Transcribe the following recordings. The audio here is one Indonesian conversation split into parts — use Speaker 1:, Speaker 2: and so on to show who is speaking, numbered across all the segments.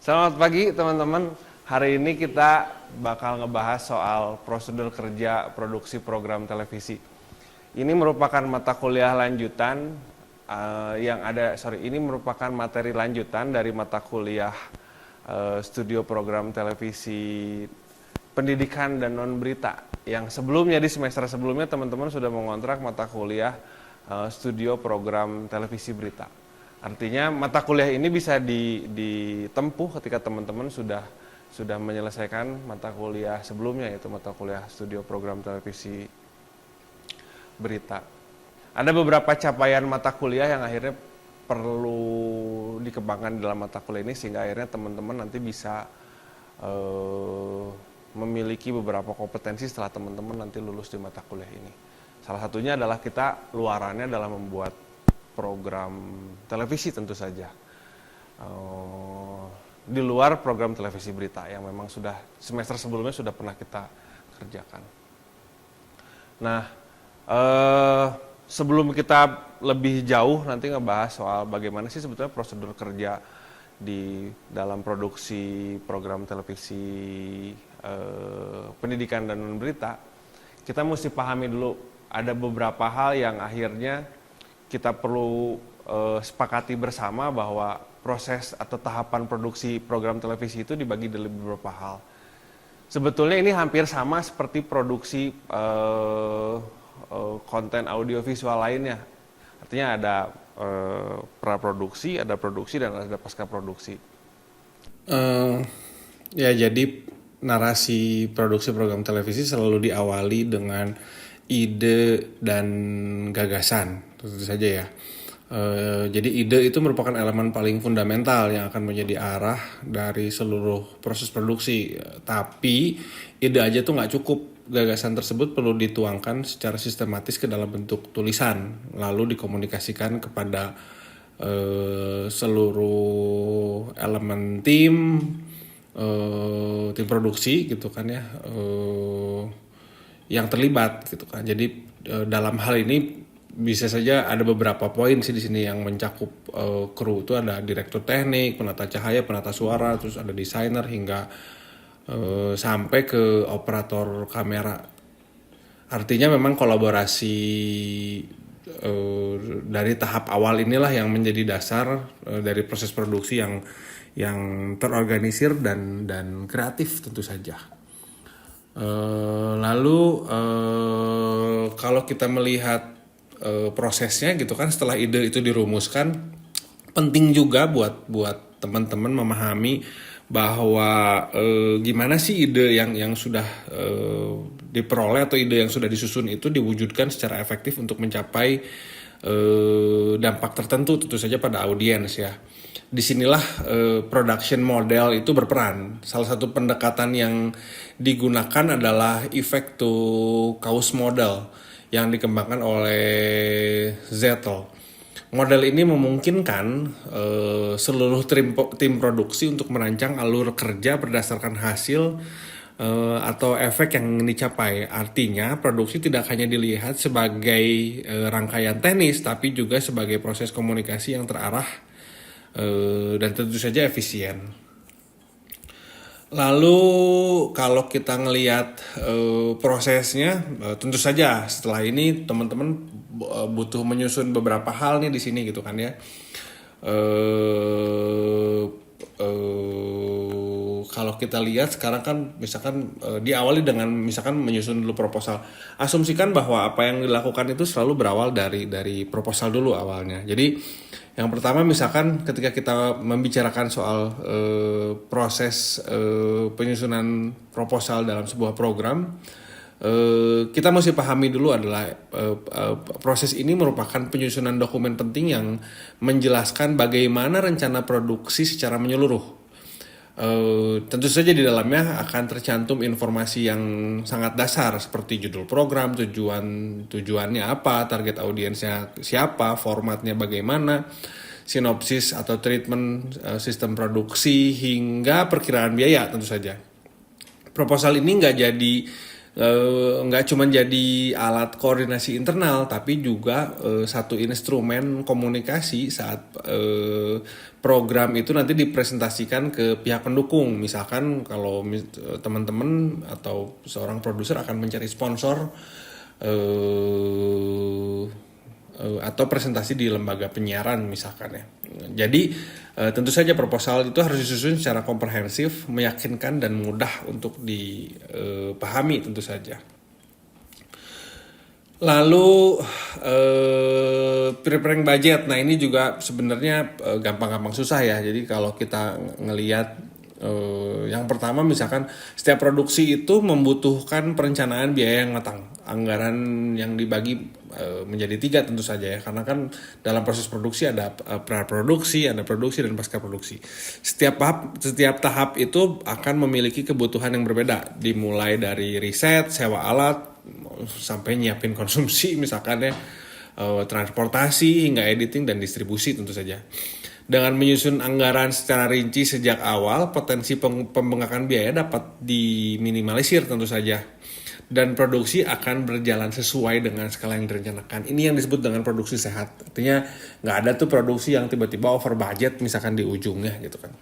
Speaker 1: Selamat pagi teman-teman. Hari ini kita bakal ngebahas soal prosedur kerja produksi program televisi. Ini merupakan mata kuliah lanjutan ini merupakan materi lanjutan dari mata kuliah studio program televisi pendidikan dan non berita. Yang sebelumnya di semester sebelumnya teman-teman sudah mengontrak mata kuliah studio program televisi berita. Artinya mata kuliah ini bisa ditempuh ketika teman-teman sudah menyelesaikan mata kuliah sebelumnya, yaitu mata kuliah studio program televisi berita. Ada beberapa capaian mata kuliah yang akhirnya perlu dikembangkan dalam mata kuliah ini sehingga akhirnya teman-teman nanti bisa memiliki beberapa kompetensi setelah teman-teman nanti lulus di mata kuliah ini. Salah satunya adalah kita luarannya dalam membuat program televisi tentu saja. Di luar program televisi berita yang memang sudah semester sebelumnya sudah pernah kita kerjakan. Nah, sebelum kita lebih jauh nanti ngebahas soal bagaimana sih sebetulnya prosedur kerja di dalam produksi program televisi pendidikan dan non berita, kita mesti pahami dulu ada beberapa hal yang akhirnya kita perlu sepakati bersama bahwa proses atau tahapan produksi program televisi itu dibagi dalam beberapa hal. Sebetulnya ini hampir sama seperti produksi konten audiovisual lainnya. Artinya ada praproduksi, ada produksi, dan ada pasca produksi.
Speaker 2: Ya, jadi narasi produksi program televisi selalu diawali dengan ide dan gagasan, tentu saja ya. Jadi ide itu merupakan elemen paling fundamental yang akan menjadi arah dari seluruh proses produksi. Tapi ide aja tuh nggak cukup. Gagasan tersebut perlu dituangkan secara sistematis ke dalam bentuk tulisan, lalu dikomunikasikan kepada seluruh elemen tim produksi gitu kan ya, yang terlibat gitu kan. Jadi dalam hal ini bisa saja ada beberapa poin sih di sini yang mencakup kru itu ada direktur teknik, penata cahaya, penata suara, terus ada desainer hingga sampai ke operator kamera. Artinya memang kolaborasi dari tahap awal inilah yang menjadi dasar dari proses produksi yang terorganisir dan kreatif tentu saja. Lalu kalau kita melihat prosesnya gitu kan, setelah ide itu dirumuskan, penting juga buat teman-teman memahami bahwa gimana sih ide yang sudah diperoleh atau ide yang sudah disusun itu diwujudkan secara efektif untuk mencapai dampak tertentu tentu saja pada audiens ya. Disinilah production model itu berperan. Salah satu pendekatan yang digunakan adalah effect to cause model yang dikembangkan oleh Zettel. Model ini memungkinkan seluruh tim produksi untuk merancang alur kerja berdasarkan hasil atau efek yang dicapai. Artinya produksi tidak hanya dilihat sebagai rangkaian teknis, tapi juga sebagai proses komunikasi yang terarah dan tentu saja efisien. Lalu kalau kita ngelihat prosesnya, tentu saja setelah ini teman-teman butuh menyusun beberapa hal nih di sini gitu kan ya. Kalau kita lihat sekarang kan misalkan diawali dengan misalkan menyusun dulu proposal. Asumsikan bahwa apa yang dilakukan itu selalu berawal dari proposal dulu awalnya. Jadi yang pertama misalkan ketika kita membicarakan soal proses penyusunan proposal dalam sebuah program, kita mesti pahami dulu adalah proses ini merupakan penyusunan dokumen penting yang menjelaskan bagaimana rencana produksi secara menyeluruh. Tentu saja di dalamnya akan tercantum informasi yang sangat dasar seperti judul program, tujuannya apa, target audiensnya siapa, formatnya bagaimana, sinopsis atau treatment sistem produksi hingga perkiraan biaya tentu saja. Proposal ini nggak jadi nggak cuma jadi alat koordinasi internal, tapi juga satu instrumen komunikasi saat program itu nanti dipresentasikan ke pihak pendukung. Misalkan kalau teman-teman atau seorang produser akan mencari sponsor atau presentasi di lembaga penyiaran misalkan ya. Jadi tentu saja proposal itu harus disusun secara komprehensif, meyakinkan dan mudah untuk dipahami tentu saja. Lalu preparing budget, nah ini juga sebenarnya gampang-gampang susah ya. Jadi kalau kita ngelihat yang pertama misalkan setiap produksi itu membutuhkan perencanaan biaya yang matang. Anggaran yang dibagi menjadi 3 tentu saja ya, karena kan dalam proses produksi ada pra-produksi, ada produksi dan pasca produksi. Setiap tahap itu akan memiliki kebutuhan yang berbeda, dimulai dari riset, sewa alat, sampai nyiapin konsumsi misalkan ya, transportasi hingga editing dan distribusi tentu saja. Dengan menyusun anggaran secara rinci sejak awal, potensi pembengkakan biaya dapat diminimalisir tentu saja. Dan produksi akan berjalan sesuai dengan skala yang direncanakan. Ini yang disebut dengan produksi sehat. Artinya nggak ada tuh produksi yang tiba-tiba over budget misalkan di ujungnya gitu kan.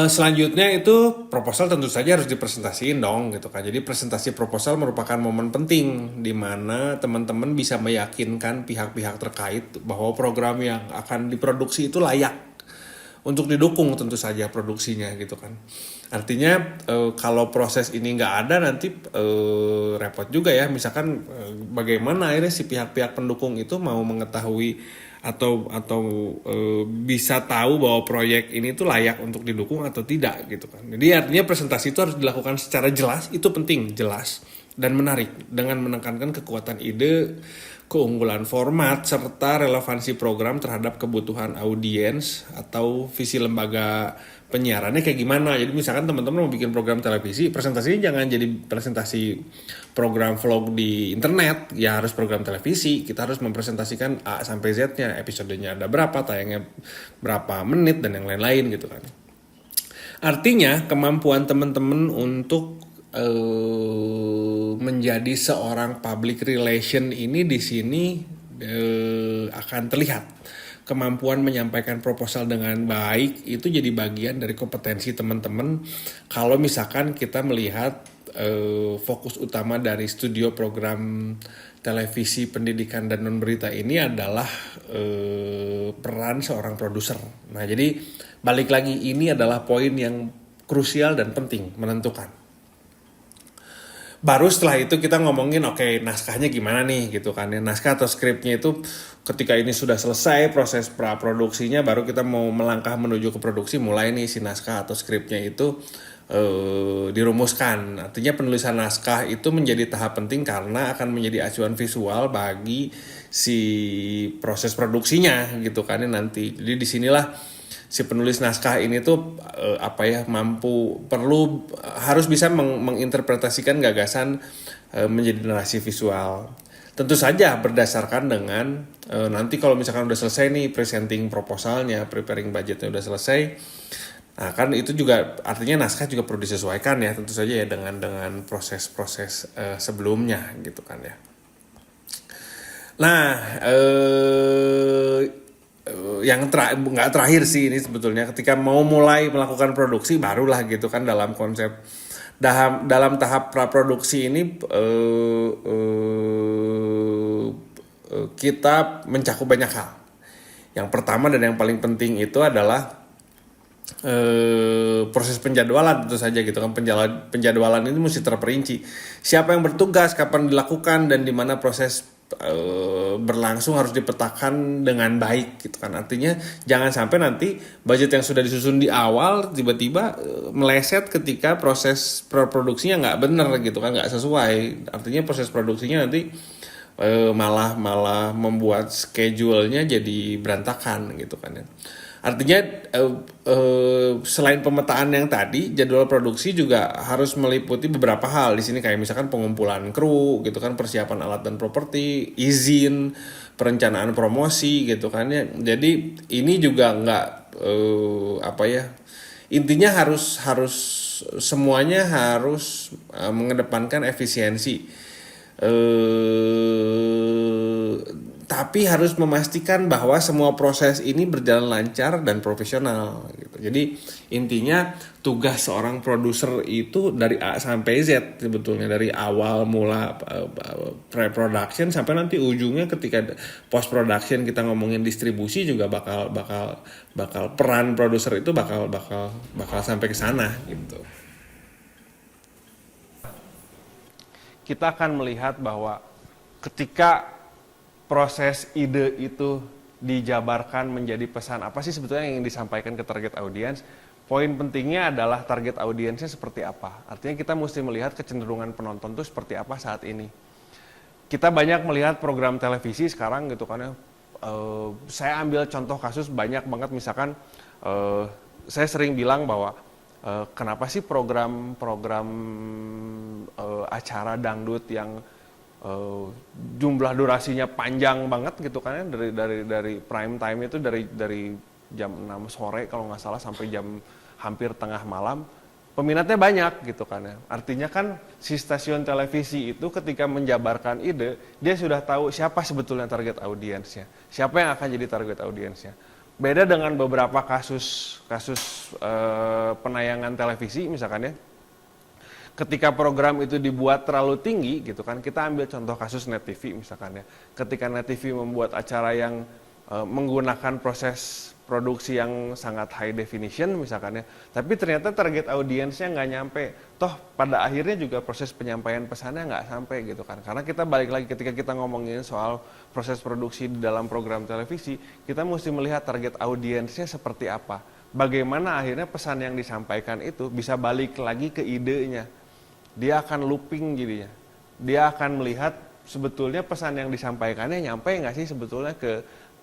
Speaker 2: Selanjutnya itu proposal tentu saja harus dipresentasiin dong gitu kan. Jadi presentasi proposal merupakan momen penting di mana teman-teman bisa meyakinkan pihak-pihak terkait bahwa program yang akan diproduksi itu layak untuk didukung tentu saja produksinya gitu kan. Artinya kalau proses ini nggak ada nanti repot juga ya. Misalkan bagaimana akhirnya si pihak-pihak pendukung itu mau mengetahui atau bisa tahu bahwa proyek ini tuh layak untuk didukung atau tidak gitu kan. Jadi artinya presentasi itu harus dilakukan secara jelas, itu penting, jelas dan menarik dengan menekankan kekuatan ide, keunggulan format serta relevansi program terhadap kebutuhan audiens atau visi lembaga penyiarannya kayak gimana. Jadi misalkan teman-teman mau bikin program televisi, presentasinya jangan jadi presentasi program vlog di internet, ya harus program televisi. Kita harus mempresentasikan A sampai Z-nya, episodenya ada berapa, tayangnya berapa menit dan yang lain-lain gitu kan. Artinya kemampuan teman-teman untuk menjadi seorang public relation ini di sini akan terlihat. Kemampuan menyampaikan proposal dengan baik itu jadi bagian dari kompetensi teman-teman. Kalau misalkan kita melihat fokus utama dari studio program televisi pendidikan dan non berita ini adalah peran seorang produser. Nah jadi balik lagi, ini adalah poin yang krusial dan penting, menentukan. Baru setelah itu kita ngomongin oke, naskahnya gimana nih gitu kan ya. Naskah atau skripnya itu ketika ini sudah selesai proses praproduksinya, baru kita mau melangkah menuju ke produksi, mulai nih si naskah atau skripnya itu dirumuskan. Artinya penulisan naskah itu menjadi tahap penting karena akan menjadi acuan visual bagi si proses produksinya gitu kan ya nanti. Jadi disinilah si penulis naskah ini tuh harus bisa menginterpretasikan gagasan menjadi narasi visual. Tentu saja berdasarkan dengan nanti kalau misalkan udah selesai nih presenting proposalnya, preparing budgetnya udah selesai. Nah kan itu juga artinya naskah juga perlu disesuaikan ya tentu saja ya dengan proses-proses sebelumnya gitu kan ya. Nah yang nggak terakhir sih ini sebetulnya, ketika mau mulai melakukan produksi barulah gitu kan dalam konsep dalam tahap praproduksi ini kita mencakup banyak hal. Yang pertama dan yang paling penting itu adalah proses penjadwalan tentu saja gitu kan. Penjadwalan ini mesti terperinci. Siapa yang bertugas, kapan dilakukan, dan di mana proses berlangsung harus dipetakan dengan baik gitu kan. Artinya jangan sampai nanti budget yang sudah disusun di awal tiba-tiba meleset ketika proses produksinya nggak benar gitu kan, nggak sesuai. Artinya proses produksinya nanti malah membuat schedule-nya jadi berantakan gitu kan ya. Artinya selain pemetaan yang tadi, jadwal produksi juga harus meliputi beberapa hal di sini, kayak misalkan pengumpulan kru gitu kan, persiapan alat dan properti, izin, perencanaan promosi gitu kan ya. Jadi ini juga nggak intinya harus harus semuanya harus mengedepankan efisiensi. Tapi harus memastikan bahwa semua proses ini berjalan lancar dan profesional gitu. Jadi intinya tugas seorang produser itu dari A sampai Z sebetulnya, dari awal mula pre-production sampai nanti ujungnya ketika post production kita ngomongin distribusi juga bakal peran produser itu bakal sampai ke sana gitu.
Speaker 1: Kita akan melihat bahwa ketika proses ide itu dijabarkan menjadi pesan apa sih sebetulnya yang disampaikan ke target audiens. Poin pentingnya adalah target audiensnya seperti apa. Artinya kita mesti melihat kecenderungan penonton itu seperti apa saat ini. Kita banyak melihat program televisi sekarang gitu kan ya. Saya ambil contoh kasus banyak banget, misalkan saya sering bilang bahwa kenapa sih program-program acara dangdut yang jumlah durasinya panjang banget gitu kan ya, dari prime time itu dari jam 6 sore kalau nggak salah sampai jam hampir tengah malam, peminatnya banyak gitu kan ya. Artinya kan si stasiun televisi itu ketika menjabarkan ide, dia sudah tahu siapa sebetulnya target audiensnya, siapa yang akan jadi target audiensnya. Beda dengan beberapa kasus penayangan televisi misalkan ya, ketika program itu dibuat terlalu tinggi gitu kan, kita ambil contoh kasus Net TV misalkan ya, ketika Net TV membuat acara yang menggunakan proses produksi yang sangat high definition misalkan ya, tapi ternyata target audiensnya nggak nyampe, toh pada akhirnya juga proses penyampaian pesannya nggak sampai gitu kan, karena kita balik lagi ketika kita ngomongin soal proses produksi di dalam program televisi, kita mesti melihat target audiensnya seperti apa, bagaimana akhirnya pesan yang disampaikan itu bisa balik lagi ke idenya. Dia akan looping jadinya. Dia akan melihat sebetulnya pesan yang disampaikannya nyampe nggak sih sebetulnya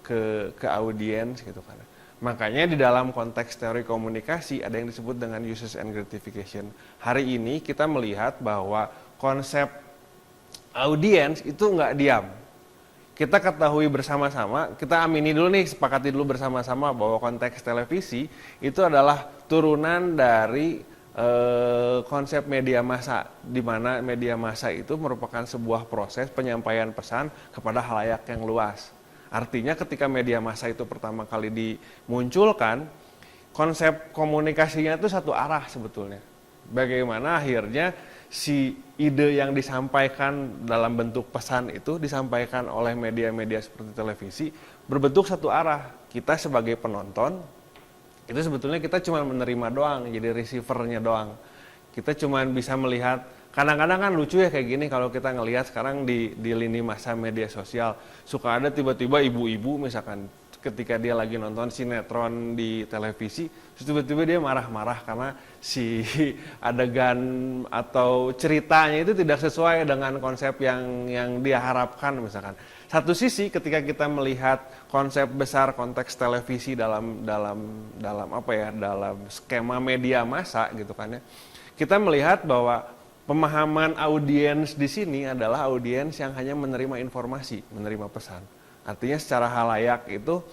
Speaker 1: ke audiens gitu kan. Makanya di dalam konteks teori komunikasi ada yang disebut dengan uses and gratification. Hari ini kita melihat bahwa konsep audiens itu nggak diam. Kita ketahui bersama-sama, kita amini dulu nih, sepakati dulu bersama-sama bahwa konteks televisi itu adalah turunan dari konsep media massa, di mana media massa itu merupakan sebuah proses penyampaian pesan kepada khalayak yang luas. Artinya ketika media massa itu pertama kali dimunculkan, konsep komunikasinya itu satu arah sebetulnya. Bagaimana akhirnya si ide yang disampaikan dalam bentuk pesan itu disampaikan oleh media-media seperti televisi berbentuk satu arah. Kita sebagai penonton itu sebetulnya kita cuma menerima doang, jadi receivernya doang. Kita cuma bisa melihat, kadang-kadang kan lucu ya kayak gini kalau kita ngelihat sekarang di lini masa media sosial, suka ada tiba-tiba ibu-ibu misalkan ketika dia lagi nonton sinetron di televisi, terus tiba-tiba dia marah-marah karena si adegan atau ceritanya itu tidak sesuai dengan konsep yang dia harapkan misalkan. Satu sisi ketika kita melihat konsep besar konteks televisi dalam skema media massa gitu kan ya, kita melihat bahwa pemahaman audiens di sini adalah audiens yang hanya menerima informasi, menerima pesan. Artinya secara halayak itu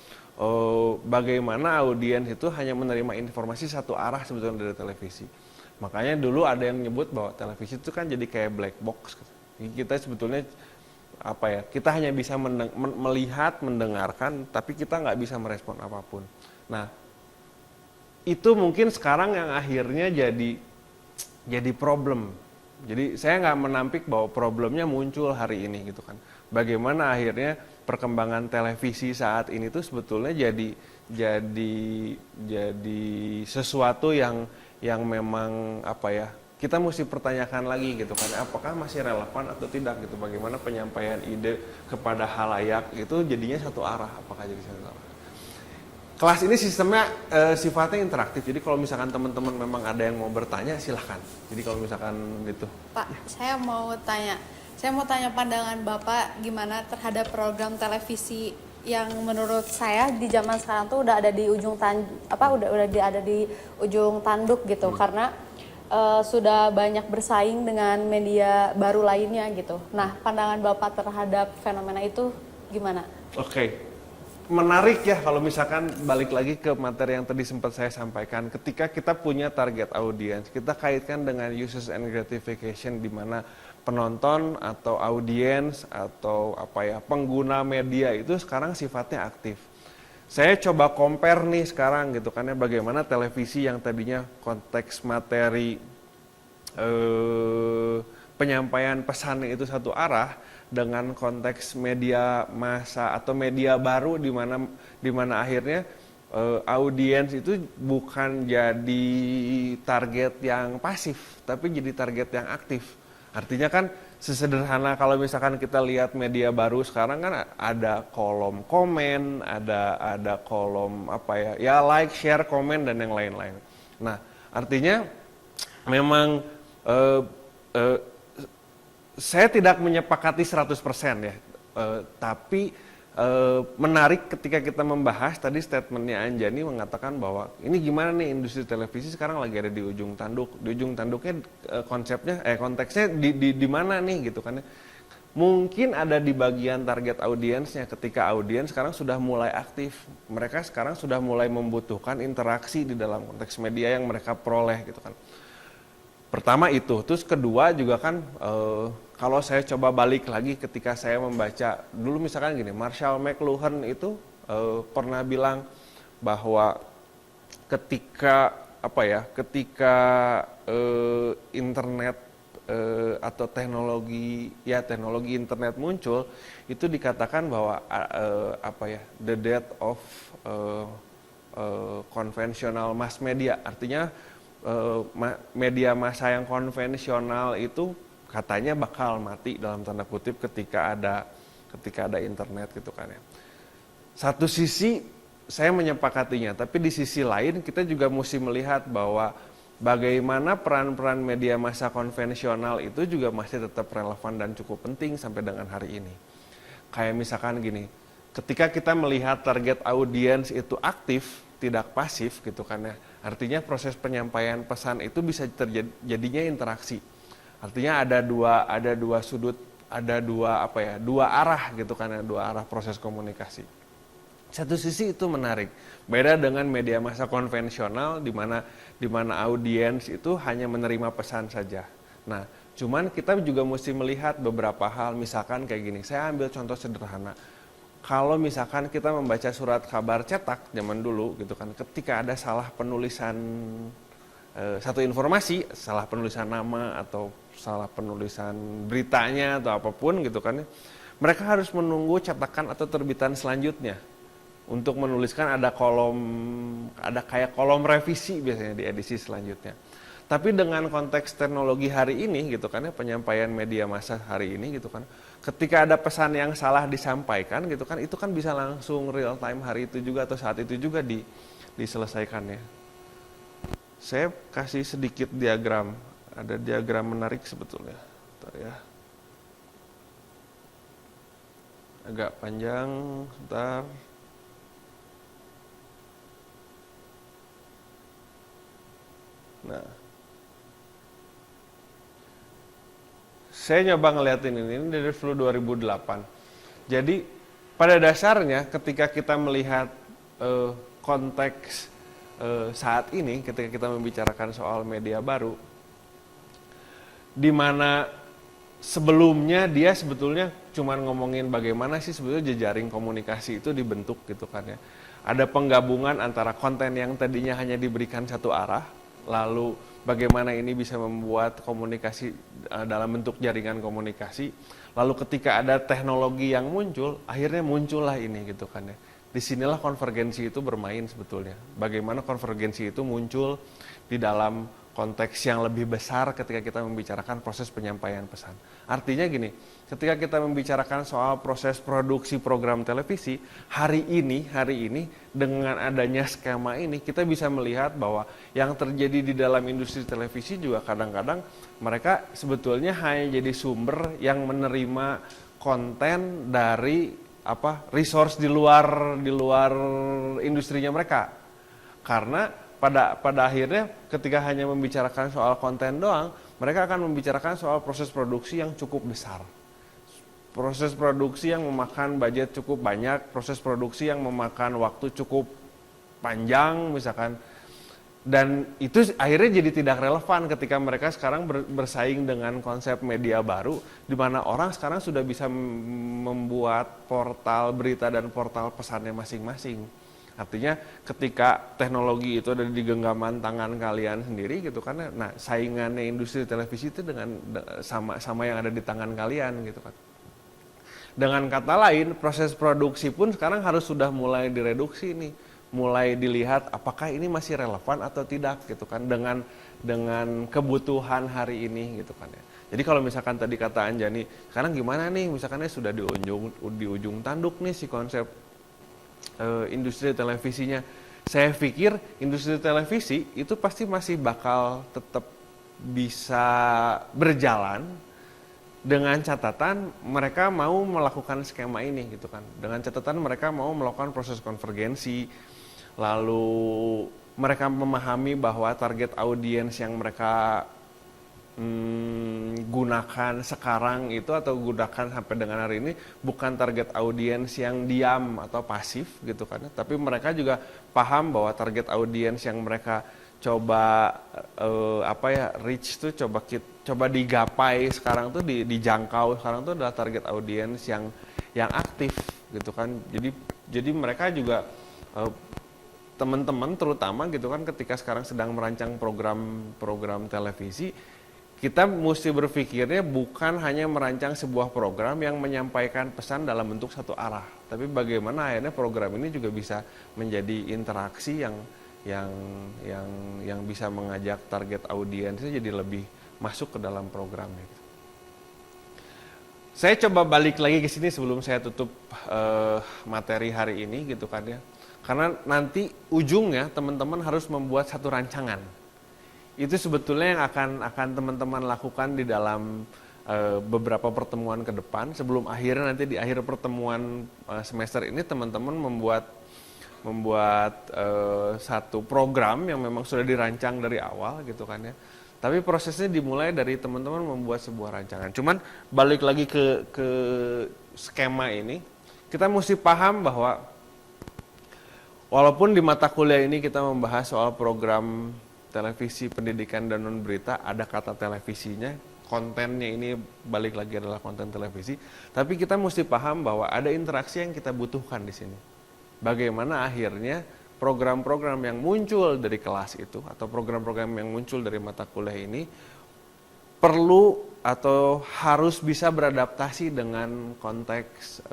Speaker 1: bagaimana audiens itu hanya menerima informasi satu arah sebetulnya dari televisi. Makanya dulu ada yang menyebut bahwa televisi itu kan jadi kayak black box. Kita sebetulnya kita hanya bisa melihat, mendengarkan, tapi kita nggak bisa merespon apapun. Nah, itu mungkin sekarang yang akhirnya jadi problem. Jadi saya nggak menampik bahwa problemnya muncul hari ini gitu kan. Bagaimana akhirnya perkembangan televisi saat ini tuh sebetulnya jadi sesuatu yang memang kita mesti pertanyakan lagi gitu kan, apakah masih relevan atau tidak gitu, bagaimana penyampaian ide kepada khalayak itu jadinya satu arah, apakah jadi satu arah. Kelas ini sistemnya sifatnya interaktif, jadi kalau misalkan teman-teman memang ada yang mau bertanya silahkan. Jadi kalau misalkan gitu.
Speaker 3: Pak, saya mau tanya pandangan Bapak gimana terhadap program televisi yang menurut saya di zaman sekarang tuh udah ada di ujung ada di ujung tanduk gitu, karena sudah banyak bersaing dengan media baru lainnya gitu. Nah, pandangan Bapak terhadap fenomena itu gimana?
Speaker 1: Oke. menarik ya kalau misalkan balik lagi ke materi yang tadi sempat saya sampaikan. Ketika kita punya target audience, kita kaitkan dengan users and gratification, di mana penonton atau audiens atau pengguna media itu sekarang sifatnya aktif. Saya coba compare nih sekarang gitu kan ya, bagaimana televisi yang tadinya konteks materi penyampaian pesannya itu satu arah, dengan konteks media massa atau media baru di mana akhirnya audiens itu bukan jadi target yang pasif tapi jadi target yang aktif. Artinya kan sesederhana kalau misalkan kita lihat media baru sekarang kan ada kolom komen, ada kolom like, share, komen dan yang lain-lain. Nah, artinya memang saya tidak menyepakati 100% ya, tapi menarik ketika kita membahas tadi statementnya Anjani mengatakan bahwa ini gimana nih industri televisi sekarang lagi ada di ujung tanduk. Di ujung tanduknya konteksnya di mana nih gitu kan ya. Mungkin ada di bagian target audiensnya, ketika audiens sekarang sudah mulai aktif. Mereka sekarang sudah mulai membutuhkan interaksi di dalam konteks media yang mereka peroleh gitu kan. Pertama itu, terus kedua juga kan kalau saya coba balik lagi ketika saya membaca dulu misalkan gini, Marshall McLuhan itu pernah bilang bahwa ketika internet atau teknologi internet muncul, itu dikatakan bahwa the death of konvensional mass media, artinya media massa yang konvensional itu katanya bakal mati dalam tanda kutip ketika ada internet gitu kan ya. Satu sisi saya menyepakatinya, tapi di sisi lain kita juga mesti melihat bahwa bagaimana peran-peran media massa konvensional itu juga masih tetap relevan dan cukup penting sampai dengan hari ini. Kayak misalkan gini, ketika kita melihat target audiens itu aktif, tidak pasif gitu kan ya. Artinya proses penyampaian pesan itu bisa terjadinya interaksi. Artinya ada dua sudut, dua arah gitu kan ya, dua arah proses komunikasi. Satu sisi itu menarik. Beda dengan media massa konvensional di mana audiens itu hanya menerima pesan saja. Nah, cuman kita juga mesti melihat beberapa hal, misalkan kayak gini. Saya ambil contoh sederhana. Kalau misalkan kita membaca surat kabar cetak zaman dulu gitu kan, ketika ada salah penulisan satu informasi, salah penulisan nama atau salah penulisan beritanya atau apapun gitu kan, mereka harus menunggu cetakan atau terbitan selanjutnya untuk menuliskan, ada kayak kolom revisi biasanya di edisi selanjutnya. Tapi dengan konteks teknologi hari ini gitu kan ya, penyampaian media massa hari ini gitu kan, ketika ada pesan yang salah disampaikan gitu kan, itu kan bisa langsung real time hari itu juga atau saat itu juga diselesaikan ya. Saya kasih sedikit diagram, ada diagram menarik sebetulnya. Bentar ya. Agak panjang, sebentar. Nah, saya nyoba ngeliatin ini dari flu 2008. Jadi pada dasarnya ketika kita melihat konteks saat ini, ketika kita membicarakan soal media baru, di mana sebelumnya dia sebetulnya cuma ngomongin bagaimana sih sebetulnya jejaring komunikasi itu dibentuk gitu kan ya. Ada penggabungan antara konten yang tadinya hanya diberikan satu arah, lalu bagaimana ini bisa membuat komunikasi dalam bentuk jaringan komunikasi. Lalu ketika ada teknologi yang muncul, akhirnya muncullah ini gitu kan ya. Disinilah konvergensi itu bermain sebetulnya. Bagaimana konvergensi itu muncul di dalam konteks yang lebih besar ketika kita membicarakan proses penyampaian pesan. Artinya gini, ketika kita membicarakan soal proses produksi program televisi, hari ini dengan adanya skema ini, kita bisa melihat bahwa yang terjadi di dalam industri televisi juga kadang-kadang mereka sebetulnya hanya jadi sumber yang menerima konten dari resource di luar industrinya mereka. Karena pada akhirnya ketika hanya membicarakan soal konten doang, mereka akan membicarakan soal proses produksi yang cukup besar. proses produksi yang memakan budget cukup banyak, proses produksi yang memakan waktu cukup panjang misalkan. Dan itu akhirnya jadi tidak relevan ketika mereka sekarang bersaing dengan konsep media baru, di mana orang sekarang sudah bisa membuat portal berita dan portal pesannya masing-masing. Artinya ketika teknologi itu ada di genggaman tangan kalian sendiri gitu kan, nah saingannya industri televisi itu dengan sama yang ada di tangan kalian gitu kan. Dengan kata lain, proses produksi pun sekarang harus sudah mulai direduksi nih, mulai dilihat apakah ini masih relevan atau tidak gitu kan dengan kebutuhan hari ini gitu kan ya. Jadi kalau misalkan tadi kata Anjani, sekarang gimana nih misalkan sudah di ujung tanduk nih si konsep industri televisinya. Saya pikir industri televisi itu pasti masih bakal tetap bisa berjalan dengan catatan mereka mau melakukan skema ini gitu kan. Dengan catatan mereka mau melakukan proses konvergensi, lalu mereka memahami bahwa target audiens yang mereka gunakan sekarang itu atau gunakan sampai dengan hari ini bukan target audiens yang diam atau pasif gitu kan, tapi mereka juga paham bahwa target audiens yang mereka coba reach tuh coba digapai sekarang tuh dijangkau sekarang tuh adalah target audiens yang aktif gitu kan. Jadi mereka juga teman-teman terutama gitu kan ketika sekarang sedang merancang program televisi, kita mesti berpikirnya bukan hanya merancang sebuah program yang menyampaikan pesan dalam bentuk satu arah, tapi bagaimana akhirnya program ini juga bisa menjadi interaksi yang bisa mengajak target audiensnya jadi lebih masuk ke dalam programnya. Saya coba balik lagi ke sini sebelum saya tutup materi hari ini gitu kan ya. Karena nanti ujungnya teman-teman harus membuat satu rancangan. Itu sebetulnya yang akan teman-teman lakukan di dalam beberapa pertemuan ke depan. Sebelum akhirnya nanti di akhir pertemuan semester ini teman-teman membuat satu program yang memang sudah dirancang dari awal gitu kan ya. Tapi prosesnya dimulai dari teman-teman membuat sebuah rancangan. Cuman balik lagi ke skema ini, kita mesti paham bahwa walaupun di mata kuliah ini kita membahas soal program televisi pendidikan dan non berita, ada kata televisinya, kontennya ini balik lagi adalah konten televisi, tapi kita mesti paham bahwa ada interaksi yang kita butuhkan di sini. Bagaimana akhirnya program-program yang muncul dari kelas itu atau program-program yang muncul dari mata kuliah ini perlu atau harus bisa beradaptasi dengan konteks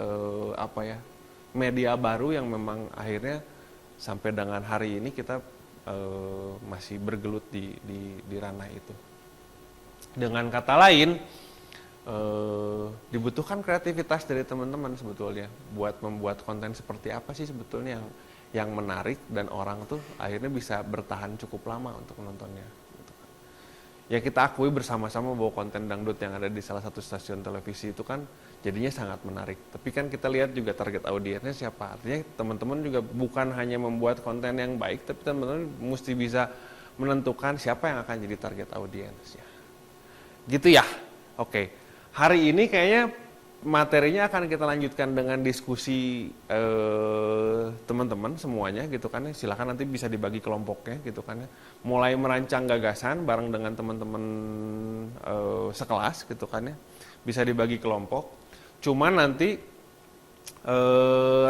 Speaker 1: media baru yang memang akhirnya sampai dengan hari ini kita masih bergelut di ranah itu. Dengan kata lain, dibutuhkan kreativitas dari teman-teman sebetulnya buat membuat konten seperti apa sih sebetulnya yang menarik dan orang tuh akhirnya bisa bertahan cukup lama untuk menontonnya. Ya kita akui bersama-sama bahwa konten dangdut yang ada di salah satu stasiun televisi itu kan jadinya sangat menarik. Tapi kan kita lihat juga target audiensnya siapa. Artinya teman-teman juga bukan hanya membuat konten yang baik, tapi teman-teman mesti bisa menentukan siapa yang akan jadi target audiensnya. Gitu ya? Oke. Hari ini kayaknya materinya akan kita lanjutkan dengan diskusi teman-teman semuanya gitu kan ya. Silakan nanti bisa dibagi kelompoknya gitu kan ya. Mulai merancang gagasan bareng dengan teman-teman sekelas gitu kan ya. Bisa dibagi kelompok. Cuman nanti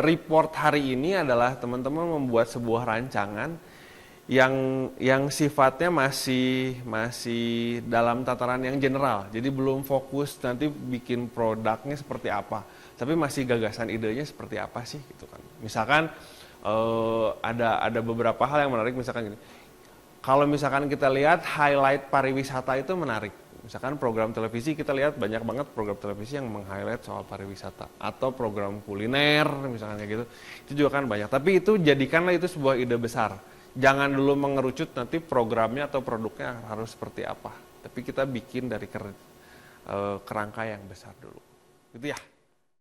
Speaker 1: report hari ini adalah teman-teman membuat sebuah rancangan yang sifatnya masih dalam tataran yang general. Jadi belum fokus nanti bikin produknya seperti apa, tapi masih gagasan idenya seperti apa sih gitu kan. Misalkan ada beberapa hal yang menarik, misalkan gini. Kalau misalkan kita lihat highlight pariwisata itu menarik. Misalkan program televisi kita lihat banyak banget program televisi yang meng-highlight soal pariwisata atau program kuliner misalkan kayak gitu. Itu juga kan banyak. Tapi itu jadikanlah itu sebuah ide besar. Jangan dulu mengerucut nanti programnya atau produknya harus seperti apa. Tapi kita bikin dari kerangka yang besar dulu. Gitu ya.